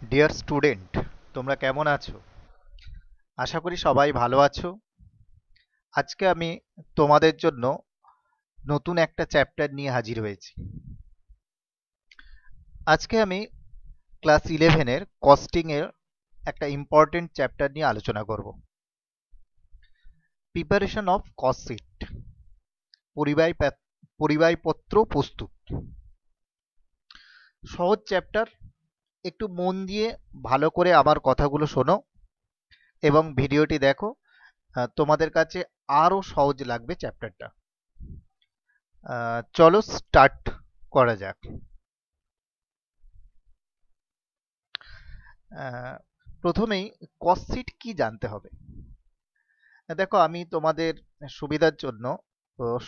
Dear student, তোমরা কেমন আছো? আশা করি সবাই ভালো আছো। আজকে আমি তোমাদের জন্য নতুন একটা চ্যাপ্টার নিয়ে হাজির হয়েছি। আজকে আমি ক্লাস ইলেভেনের কস্টিং এর একটা ইম্পর্টেন্ট চ্যাপ্টার নিয়ে আলোচনা করব। প্রিপারেশন অফ কস্ট শিট, পরিবারপত্র প্রস্তুত। সহজ চ্যাপ্টার, একটু মন দিয়ে ভালো করে আমার কথাগুলো শোনো এবং ভিডিওটি দেখো। তোমাদের কাছে আরো সহজ লাগবে চ্যাপ্টারটা। চলো স্টার্ট করা যাক। আহ, প্রথমেই কস্ট শিট কি জানতে হবে। দেখো, আমি তোমাদের সুবিধার জন্য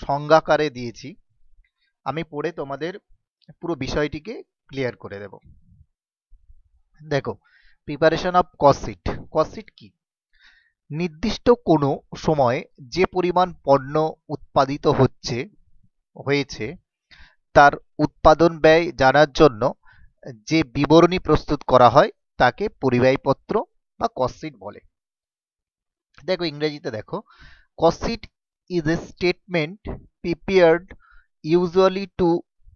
সংজ্ঞাকারে দিয়েছি। আমি পড়ে তোমাদের পুরো বিষয়টিকে ক্লিয়ার করে দেব। দেখো, প্রিপারেশন অফ কস্ট শিট কি? নির্দিষ্ট কোনো সময়ে যে পরিমাণ পণ্য উৎপাদিত হয়েছে তার উৎপাদন ব্যয় জানার জন্য যে বিবরণী প্রস্তুত করা হয় তাকে পরিব্যয়পত্র বা কস্ট শিট বলে। দেখো, ইংরেজিতে দেখো, cost sheet is a statement prepared usually to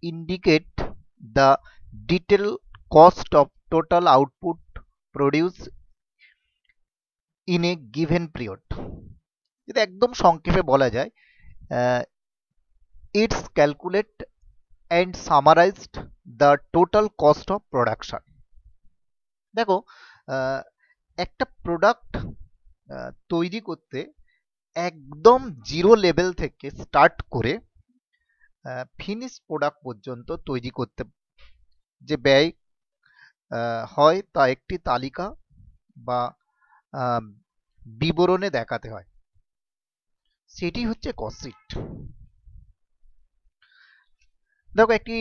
indicate the detailed cost of total output produced in a given period. যদি একদম সংক্ষেপে বলা যায়, it's calculate and summarised the total cost of production. দেখো, আহ, একটা প্রোডাক্ট তৈরি করতে একদম জিরো লেভেল থেকে স্টার্ট করে ফিনিশ প্রোডাক্ট পর্যন্ত তৈরি করতে যে ব্যয় হয় তা একটি তালিকা বা আহ, বিবরণে দেখাতে হয়। সেটি হচ্ছে কস্ট শিট। দেখো, একটি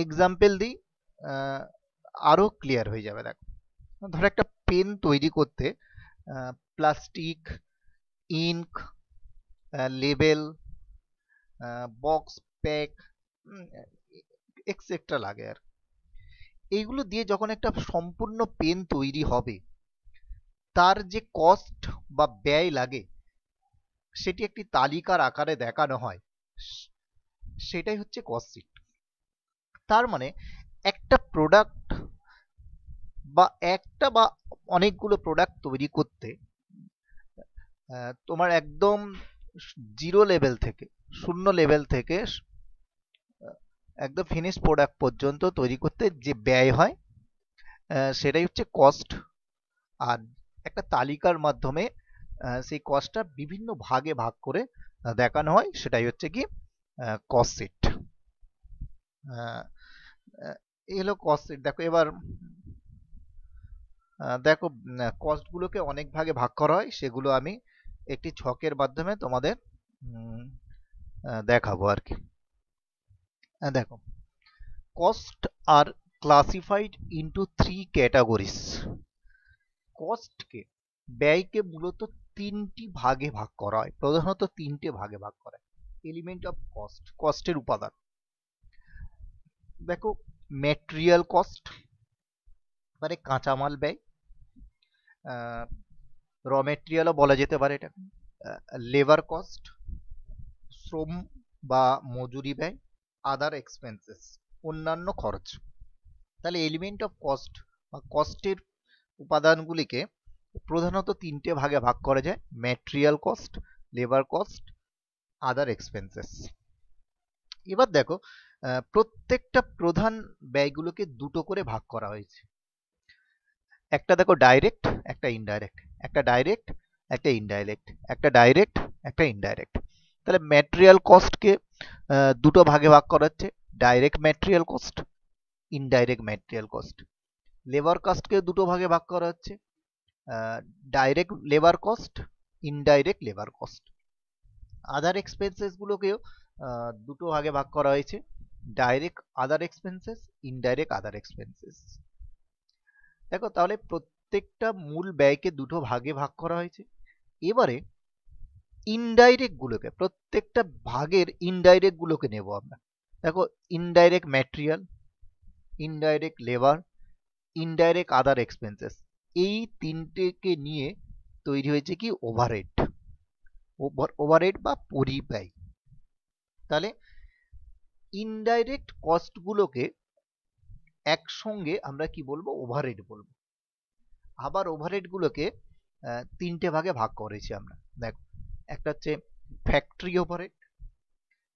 এক্সাম্পল দিই, আহ, আরো ক্লিয়ার হয়ে যাবে। দেখো, ধরো একটা পেন তৈরি করতে plastic, ink, label, box, pack, etcetera লাগে। আর এইগুলো দিয়ে যখন একটা সম্পূর্ণ পেন তৈরি হবে, তার যে কস্ট বা ব্যয় লাগে সেটি একটি তালিকার আকারে দেখানো হয়। সেটাই হচ্ছে কস্ট শিট। তার মানে একটা প্রোডাক্ট বা অনেকগুলো প্রোডাক্ট তৈরি করতে তোমার একদম জিরো লেভেল থেকে, শূন্য লেভেল থেকে একদম ফিনিশ প্রোডাক্ট পর্যন্ত তৈরি করতে যে ব্যয় হয় সেটাই হচ্ছে কস্ট। আর একটা তালিকার মাধ্যমে সেই কস্টটা বিভিন্ন ভাগে ভাগ করে দেখানো হয়, সেটাই হচ্ছে কি কস্ট শিট। এই হলো কস্ট শিট। দেখো এবার, দেখো, কস্ট গুলোকে অনেক ভাগে ভাগ করা হয়, সেগুলো আমি একটি ছকের মাধ্যমে তোমাদের উম, দেখাবো আর কি। দেখো, cost are classified into three categories. কস্টকে, ব্যয়কে মূলত তিনটি ভাগে ভাগ করা হয়, প্রধানত তিনটে ভাগে ভাগ করা হয়। এলিমেন্ট অফ কস্ট, কস্টের উপাদান। দেখো, ম্যাটেরিয়াল কস্ট মানে কাঁচামাল ব্যয়, র মেটেরিয়ালও বলা যেতে পারে এটা। লেবার কস্ট, শ্রম বা মজুরি ব্যয়। আদার এক্সপেন্সেস, অন্যান্য খরচ। তাহলে এলিমেন্ট অফ কস্ট বা কস্টের উপাদানগুলিকে প্রধানত তিনটে ভাগে ভাগ করা যায়: material cost, labour cost, other expenses. এবার দেখো, প্রত্যেকটা প্রধান ব্যয়গুলোকে দুটো করে ভাগ করা হয়েছে। একটা দেখো ডাইরেক্ট, একটা ইনডাইরেক্ট, একটা ডাইরেক্ট, একটা ইনডাইরেক্ট, একটা ডাইরেক্ট, একটা ইনডাইরেক্ট। তাহলে ম্যাটেরিয়াল কস্টকে দুটো ভাগে ভাগ করা হচ্ছে: direct material cost, indirect material cost. Labour কস্টকে দুটো ভাগে ভাগ করা হচ্ছে: direct labour cost, indirect labour cost. Other expenses গুলোকেও দুটো ভাগে ভাগ করা হয়েছে: direct other expenses, indirect other expenses. দেখো, তাহলে প্রত্যেকটা মূল ব্যয়কে দুটো ভাগে ভাগ করা হয়েছে। এবারে ইনডাইরেক্ট গুলোকে, প্রত্যেকটা ভাগের ইনডাইরেক্ট গুলোকে নেব আমরা। দেখো, indirect material, indirect labour, indirect other expenses, এই তিনটেকে নিয়ে তৈরি হয়েছে কি ওভারহেড, ওভারহেড বা পরিব্যয়। তাহলে ইনডাইরেক্ট কস্টগুলোকে একসঙ্গে আমরা কি বলবো, ওভারহেড বলবো। আবার ওভারহেডগুলোকে তিনটে ভাগে ভাগ করেছি আমরা। দেখো, একটা হচ্ছে ফ্যাক্টরি ওভারহেড,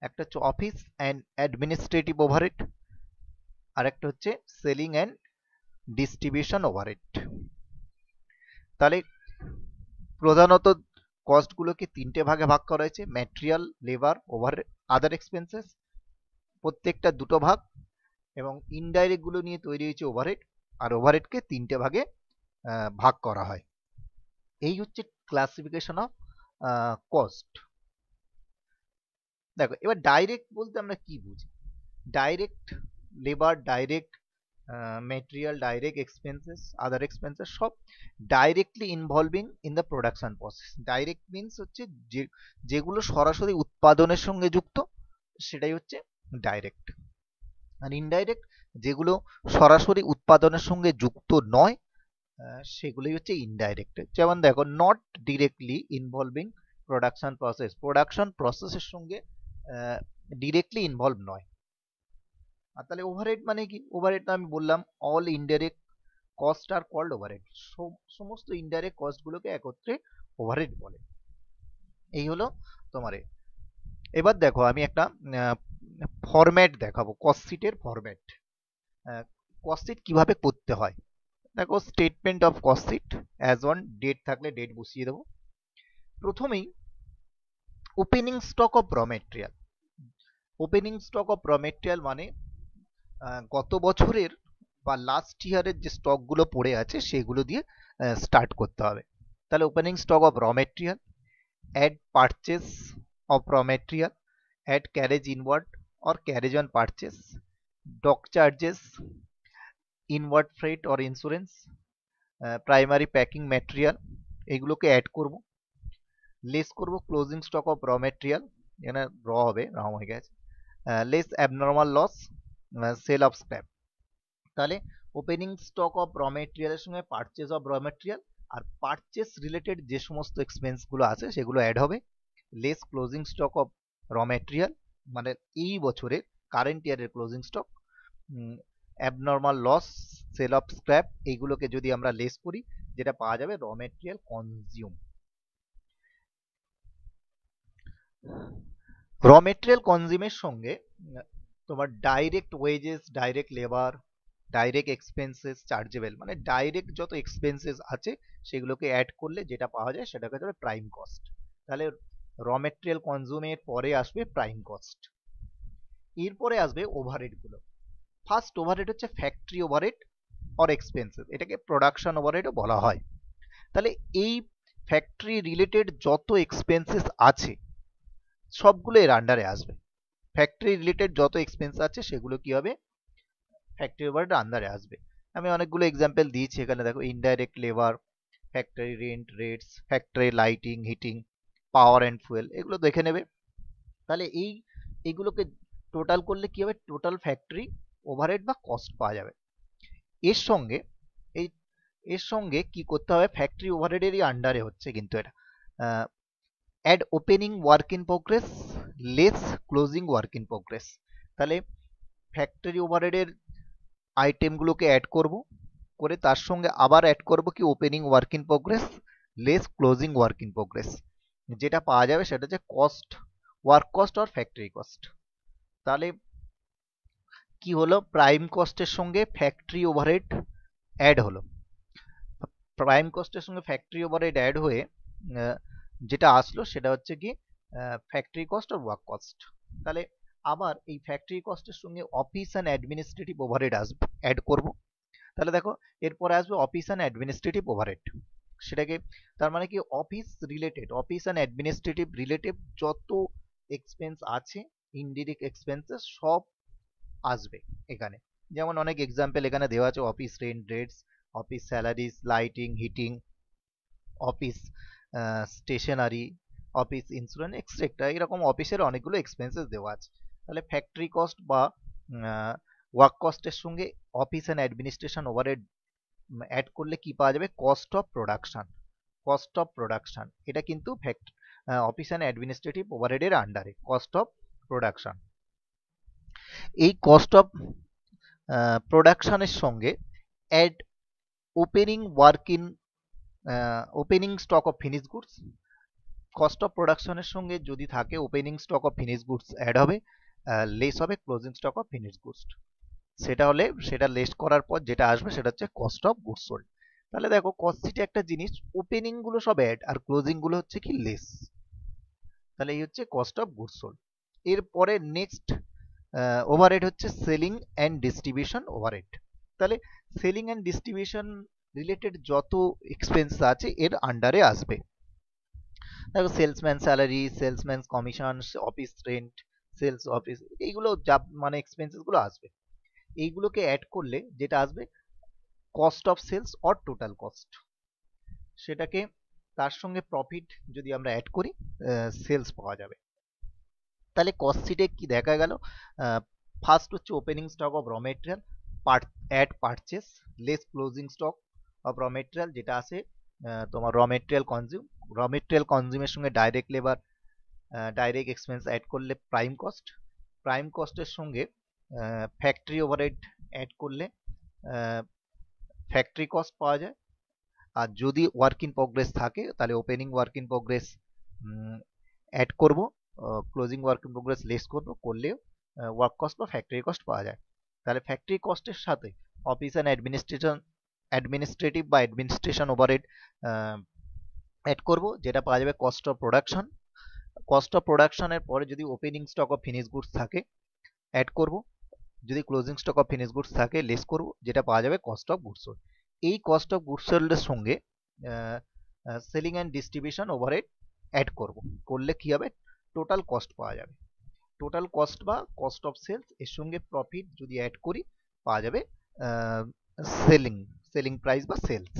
একটা হচ্ছে অফিস অ্যান্ড অ্যাডমিনিস্ট্রেটিভ ওভারহেড, আর একটা হচ্ছে সেলিং অ্যান্ড ডিস্ট্রিবিউশন ওভারহেড। তাহলে প্রধানত কস্টগুলোকে তিনটে ভাগে ভাগ করা হয়েছে, ম্যাটেরিয়াল, লেবার, আদার এক্সপেন্সেস, প্রত্যেকটা দুটো ভাগ, এবং ইনডাইরেক্ট গুলো নিয়ে তৈরি হয়েছে ওভারহেড, আর ওভারহেডকে তিনটে ভাগে ভাগ করা হয়। এই হচ্ছে ক্লাসিফিকেশন অফ কস্ট। দেখো, এবার ডাইরেক্ট বলতে আমরা কি বুঝি? Direct labour, direct material, direct expenses, other expenses, সব directly involving in the production process. Direct means হচ্ছে যেগুলো সরাসরি উৎপাদনের সঙ্গে যুক্ত, সেটাই হচ্ছে ডাইরেক্ট। আর ইনডাইরেক্ট যেগুলো সরাসরি উৎপাদনের সঙ্গে যুক্ত নয়, সেগুলোই হচ্ছে ইনডাইরেক্ট। যেমন দেখো, not directly involving production process, production প্রসেসের সঙ্গে ডিরেক্টলি ইনভলভ নয়। আর তাহলে ওভারহেড মানে কি? ওভারহেড আমি বললাম, all indirect cost are called overhead, সমস্ত ইনডাইরেক্ট কস্টগুলোকে একত্রে ওভারহেড বলে। এই হলো তোমার। এবার দেখো, আমি একটা ফরম্যাট দেখাবো, কস্ট শিটের ফরম্যাট। কস্ট শিট কিভাবে করতে হয় দেখো, statement of cost sheet as on, date থাকলে ডেট বসিয়ে দেবো। প্রথমেই opening stock of raw material. Opening stock of raw material মানে গত বছরের বা লাস্ট ইয়ারের যে স্টকগুলো পড়ে আছে সেগুলো দিয়ে স্টার্ট করতে হবে। তাহলে opening stock of raw material, add purchase of raw material, add carriage inward or carriage on purchase, dock charges, inward freight or insurance, primary packing material, এগুলোকে অ্যাড করব। লেস করব closing stock of raw material, এখানে raw হবে, রাম হয়ে গেছে, less abnormal loss, sale of scrap. তাহলে opening stock of raw মেটেরিয়ালের সঙ্গে পারচেস অফ র মেটেরিয়াল আর পারচেস রিলেটেড যে সমস্ত এক্সপেন্সগুলো আছে সেগুলো অ্যাড হবে। Less closing stock of raw material মানে এই বছরের কারেন্ট ইয়ারের closing stock, abnormal loss, sale of scrap, এইগুলোকে যদি আমরা লেস করি, যেটা পাওয়া যাবে raw material consume. Raw material কনজিউমের সঙ্গে তোমার direct wages, direct labour, direct expenses chargeable, মানে ডাইরেক্ট যত এক্সপেন্সেস আছে সেগুলোকে অ্যাড করলে যেটা পাওয়া যায় সেটাকে হচ্ছে প্রাইম কস্ট। তাহলে র মেটেরিয়াল কনজিউমের পরে আসবে প্রাইম কস্ট। এরপরে আসবে ওভারহেড গুলো। ফার্স্ট ওভারহেড হচ্ছে ফ্যাক্টরি ওভারহেড অর এক্সপেন্সেস, এটাকে প্রোডাকশন ওভারহেডও বলা হয়। তাহলে এই ফ্যাক্টরি রিলেটেড যত এক্সপেন্সেস আছে সবগুলো এর আন্ডারে আসবে। ফ্যাক্টরি রিলেটেড যত এক্সপেন্স আছে সেগুলো কি হবে, ফ্যাক্টরি ওভারহেড আন্ডারে আসবে। আমি অনেকগুলো এক্সাম্পল দিয়েছি এখানে, দেখো, indirect labour, factory rent rates, factory lighting, heating, power and fuel, এগুলো দেখে নেবে। তাহলে এইগুলোকে টোটাল করলে কি হবে, টোটাল ফ্যাক্টরি ওভারহেড বা কস্ট পাওয়া যাবে। এর সঙ্গে এই এর সঙ্গে কি করতে হবে, ফ্যাক্টরি ওভারহেডেরই আন্ডারে হচ্ছে কিন্তু এটা, add opening work in progress, less closing work in progress. তাহলে ফ্যাক্টরি ওভারহেডের আইটেমগুলোকে অ্যাড করব, করে তার সঙ্গে আবার অ্যাড করব কি opening work in progress, less closing work in progress, যেটা পাওয়া যাবে সেটা হচ্ছে কস্ট, ওয়ার্ক কস্ট আর ফ্যাক্টরি কস্ট। তাহলে কি হলো, প্রাইম কস্টের সঙ্গে ফ্যাক্টরি ওভারহেড অ্যাড হলো, প্রাইম কস্টের সঙ্গে ফ্যাক্টরি ওভারহেড অ্যাড হয়ে যেটা আসলো সেটা হচ্ছে কি ফ্যাক্টরি কস্ট আর ওয়ার্ক কস্ট। তাহলে আবার এই ফ্যাক্টরি কস্টের সঙ্গে অফিস অ্যান্ড অ্যাডমিনিস্ট্রেটিভ ওভারহেড আসবে, অ্যাড করব। তাহলে দেখো, এরপরে আসবে অফিস অ্যান্ড অ্যাডমিনিস্ট্রেটিভ ওভারহেড, সেটাকে তার মানে কি office related, office and administrative related যত এক্সপেন্স আছে, ইনডিরেক্ট এক্সপেন্সেস সব আসবে এখানে। যেমন অনেক এক্সাম্পল এখানে দেওয়া আছে, office rent rates, office salaries, lighting, heating, office stationery, office insurance etcetera, এরকম অফিসের অনেকগুলো এক্সপেন্সেস দেওয়া আছে। তাহলে ফ্যাক্টরি কস্ট বা ওয়ার্ক কস্টের সঙ্গে office and administration overhead add করলে কি পাওয়া যাবে, cost of production. Cost of production এটা কিন্তু অফিস অ্যান্ড অ্যাডমিনিস্ট্রেটিভ ওভারহেডের আন্ডারে কস্ট অফ প্রোডাকশন। এই কস্ট অফ প্রোডাকশনের সঙ্গে add opening work in opening stock of finish goods. Cost of প্রোডাকশনের সঙ্গে যদি থাকে opening stock of finish goods add হবে, লেস হবে closing stock of finish goods. সেটা হলে সেটা লেস করার পর যেটা আসবে সেটা হচ্ছে কস্ট অফ গুডস সোল্ড। তাহলে দেখো কস্ট শিটে একটা জিনিস, ওপেনিং গুলো সব অ্যাড আর ক্লোজিং গুলো হচ্ছে কি লেস। তাহলে এই হচ্ছে কস্ট অফ গুডস সোল্ড। এরপরে নেক্সট ওভারহেড হচ্ছে সেলিং অ্যান্ড ডিস্ট্রিবিউশন ওভারহেড। তাহলে সেলিং অ্যান্ড ডিস্ট্রিবিউশন রিলেটেড যত এক্সপেন্স আছে এর আন্ডারে আসবে। দেখো salesman salary, salesman commission, office rent, sales office, এইগুলো যা মানে এক্সপেন্সেস গুলো আসবে। এইগুলোকে অ্যাড করলে যেটা আসবে cost of sales or total cost. সেটাকে তার সঙ্গে প্রফিট যদি আমরা অ্যাড করি সেলস পাওয়া যাবে। তাহলে কস্ট শিটে কি দেখা গেল, ফার্স্ট হচ্ছে opening stock of raw material, add purchase, less closing stock of raw material যেটা আসে তোমার raw material consume. Raw material কনজিউমের সঙ্গে direct labour, direct expense add করলে প্রাইম কস্ট। প্রাইম কস্টের সঙ্গে ফ্যাক্টরি ওভারহেড অ্যাড করলে ফ্যাক্টরি কস্ট পাওয়া যায়। আর যদি ওয়ার্ক ইন প্রোগ্রেস থাকে তাহলে opening work in progress add করব, closing work in progress less করব, করলে ওয়ার্ক কস্ট বা ফ্যাক্টরি কস্ট পাওয়া যায়। তাহলে ফ্যাক্টরি কস্টের সাথে অফিস অ্যান্ড অ্যাডমিনিস্ট্রেটিভ বা অ্যাডমিনিস্ট্রেশন ওভারহেড অ্যাড করব, যেটা পাওয়া যাবে cost of production. Cost of প্রোডাকশনের পরে যদি opening stock of finish goods থাকে অ্যাড করব, যদি closing stock of finish goods থাকে লেস করব, যেটা পাওয়া যাবে কস্ট অফ গুডস সোল্ড। এই কস্ট অফ গুডস সোল্ডের সঙ্গে selling and distribution overhead add করব, করলে কি হবে টোটাল কস্ট পাওয়া যাবে। টোটাল কস্ট বা কস্ট অফ সেলস এর সঙ্গে প্রফিট যদি অ্যাড করি পাওয়া যাবে সেলিং সেলিং প্রাইস বা সেলস।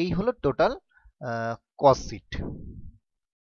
এই হলো টোটাল কস্ট শিট।